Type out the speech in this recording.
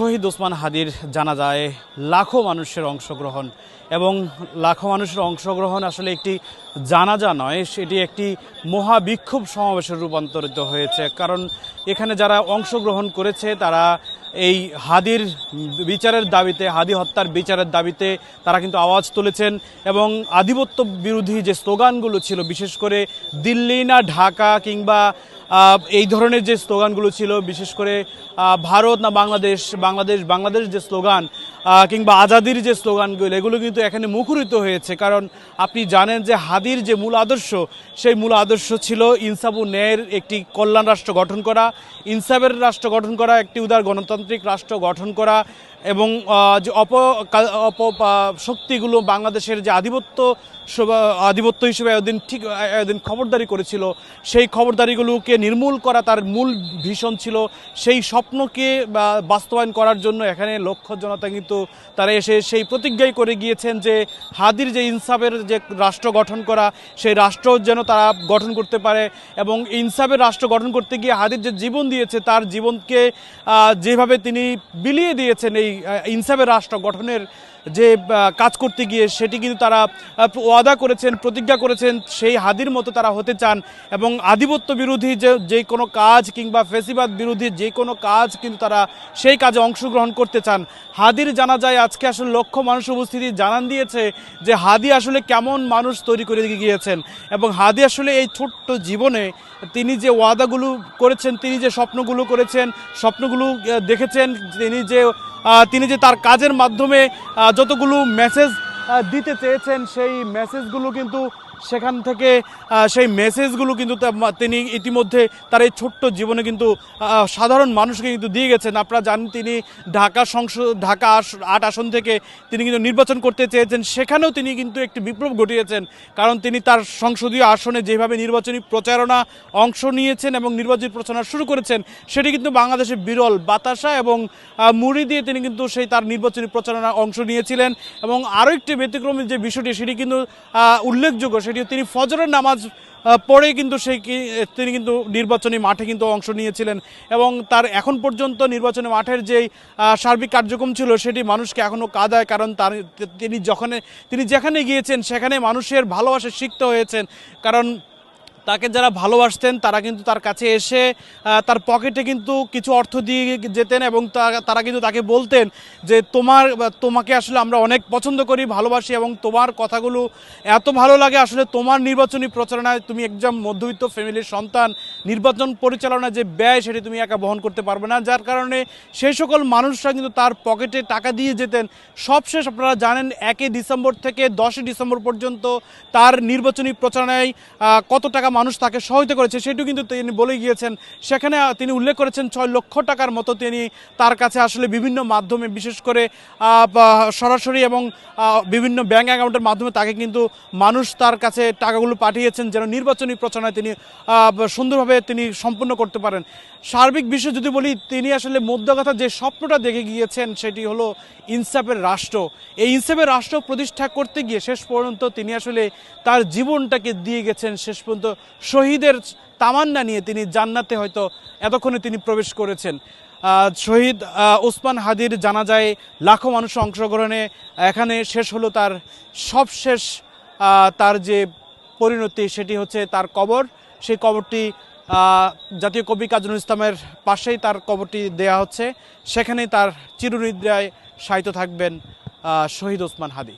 শহীদ ওসমান হাদির জানাজায় লাখো মানুষের অংশগ্রহণ এবং লাখো মানুষের অংশগ্রহণ আসলে একটি জানাজা নয়, সেটি একটি মহাবিক্ষোভ সমাবেশে রূপান্তরিত হয়েছে। কারণ এখানে যারা অংশগ্রহণ করেছে তারা এই হাদির বিচারের দাবিতে, হাদি হত্যার বিচারের দাবিতে তারা কিন্তু আওয়াজ তুলেছেন এবং আধিপত্য বিরোধী যে স্লোগানগুলো ছিল, বিশেষ করে দিল্লি না ঢাকা কিংবা এই ধরনের যে স্লোগানগুলো ছিল, বিশেষ করে ভারত না বাংলাদেশ, বাংলাদেশ বাংলাদেশ যে স্লোগান কিংবা আজাদির যে স্লোগানগুলো, এগুলো কিন্তু এখানে মুখরিত হয়েছে। কারণ আপনি জানেন যে হাদির যে মূল আদর্শ, সেই মূল আদর্শ ছিল ইনসাফ ও ন্যায়ের একটি কল্যাণ রাষ্ট্র গঠন করা, ইনসাফের রাষ্ট্র গঠন করা, একটি উদার গণতান্ত্রিক রাষ্ট্র গঠন করা এবং যে শক্তিগুলো বাংলাদেশের যে আধিপত্য হিসেবে এদিন খবরদারি করেছিল, সেই খবরদারিগুলোকে নির্মূল করা তার মূল ভীষণ ছিল। সেই স্বপ্নকে বাস্তবায়ন করার জন্য এখানে লক্ষ জনতা কিন্তু তারা এসে সেই প্রতিজ্ঞাই করে গিয়েছেন যে হাদির যে ইনসাফের যে রাষ্ট্র গঠন করা, সেই রাষ্ট্র যেন তারা গঠন করতে পারে এবং ইনসাফের রাষ্ট্র গঠন করতে গিয়ে হাদির যে জীবন দিয়েছে, তার জীবনকে যেভাবে তিনি বিলিয়ে দিয়েছেন এই ইনসাফের রাষ্ট্র গঠনের যে কাজ করতে গিয়ে, সেটি কিন্তু তারা ওয়াদা করেছেন, প্রতিজ্ঞা করেছেন সেই হাদির মতো তারা হতে চান এবং আধিপত্য বিরোধী যে কোনো কাজ কিংবা ফেসিবাদ বিরোধী যে কোনো কাজ কিন্তু তারা সেই কাজে অংশগ্রহণ করতে চান। হাদির জানাজায় আজকে আসলে লক্ষ মানুষ উপস্থিতি জানান দিয়েছে যে হাদি আসলে কেমন মানুষ তৈরি করে গিয়েছেন এবং হাদি আসলে এই ছোট্ট জীবনে তিনি যে ওয়াদাগুলো করেছেন, তিনি যে স্বপ্নগুলো করেছেন, স্বপ্নগুলো দেখেছেন, তিনি যে তার কাজের মাধ্যমে যতগুলো মেসেজ দিতে চেয়েছেন, সেই মেসেজগুলো কিন্তু সেখান থেকে সেই মেসেজগুলো কিন্তু তিনি ইতিমধ্যে তার এই ছোট্ট জীবনে কিন্তু সাধারণ মানুষকে কিন্তু দিয়ে গেছেন। আপনারা জানেন তিনি ঢাকা ৮ আসন থেকে তিনি কিন্তু নির্বাচন করতে চেয়েছেন, সেখানেও তিনি কিন্তু একটি বিপ্লব ঘটিয়েছেন। কারণ তিনি তার সংসদীয় আসনে যেভাবে নির্বাচনী প্রচারণা অংশ নিয়েছেন এবং নির্বাচনী প্রচারণা শুরু করেছেন, সেটি কিন্তু বাংলাদেশে বিরল। বাতাসা এবং মুড়ি দিয়ে তিনি কিন্তু সেই তার নির্বাচনী প্রচারণা অংশ নিয়েছিলেন। এবং আরও একটি ব্যতিক্রমী যে বিষয়টি, সেটি কিন্তু উল্লেখযোগ্য, সেটি তিনি ফজরের নামাজ পরে কিন্তু তিনি কিন্তু নির্বাচনী মাঠে কিন্তু অংশ নিয়েছিলেন এবং তার এখন পর্যন্ত নির্বাচনী মাঠের যেই সার্বিক কার্যক্রম ছিল, সেটি মানুষকে এখনও কাঁদায়। কারণ তিনি যেখানে গিয়েছেন সেখানে মানুষের ভালোবাসা শিখতে হয়েছেন। কারণ তাকে যারা ভালোবাসতেন তারা কিন্তু তার কাছে এসে তার পকেটে কিন্তু কিছু অর্থ দিয়ে যেতেন এবং তারা কিন্তু তাকে বলতেন যে তোমাকে আসলে আমরা অনেক পছন্দ করি, ভালোবাসি এবং তোমার কথাগুলো এত ভালো লাগে, আসলে তোমার নির্বাচনী প্রচারণায়, তুমি একজন মধ্যবিত্ত ফ্যামিলির সন্তান, নির্বাচন পরিচালনায় যে ব্যয় সেটি তুমি একা বহন করতে পারবে না, যার কারণে সেই সকল মানুষরা কিন্তু তার পকেটে টাকা দিয়ে যেতেন। সবশেষ আপনারা জানেন 1 ডিসেম্বর থেকে 10 ডিসেম্বর পর্যন্ত তার নির্বাচনী প্রচারণায় কত টাকা মানুষ তাকে সহায়তা করেছে সেটিও কিন্তু তিনি বলে গিয়েছেন। সেখানে তিনি উল্লেখ করেছেন 6 লক্ষ টাকার মতো তিনি তার কাছে আসলে বিভিন্ন মাধ্যমে, বিশেষ করে সরাসরি এবং বিভিন্ন ব্যাংক অ্যাকাউন্টের মাধ্যমে তাকে কিন্তু মানুষ তার কাছে টাকাগুলো পাঠিয়েছেন যেন নির্বাচনী প্রচারণায় তিনি সুন্দরভাবে তিনি সম্পন্ন করতে পারেন। সার্বিক বিষয় যদি বলি, তিনি আসলে মধ্যকথা যে স্বপ্নটা দেখে গিয়েছেন সেটি হলো ইনসাফের রাষ্ট্র। এই ইনসাফের রাষ্ট্র প্রতিষ্ঠা করতে গিয়ে শেষ পর্যন্ত তিনি আসলে তার জীবনটাকে দিয়ে গেছেন। শেষ পর্যন্ত শহীদের তামান্না নিয়ে তিনি জান্নাতে হয়তো এতক্ষণে তিনি প্রবেশ করেছেন। শহীদ ওসমান হাদির জানাজায় লাখো মানুষ অংশগ্রহণে এখানে শেষ হলো তার সবশেষ তার যে পরিণতি, সেটি হচ্ছে তার কবর। সেই কবরটি জাতীয় কবি কাজী নজরুল ইসলামের পাশেই তার কবরটি দেয়া হচ্ছে, সেখানেই তার চিরনিদ্রায় শায়িত থাকবেন শহীদ ওসমান হাদি।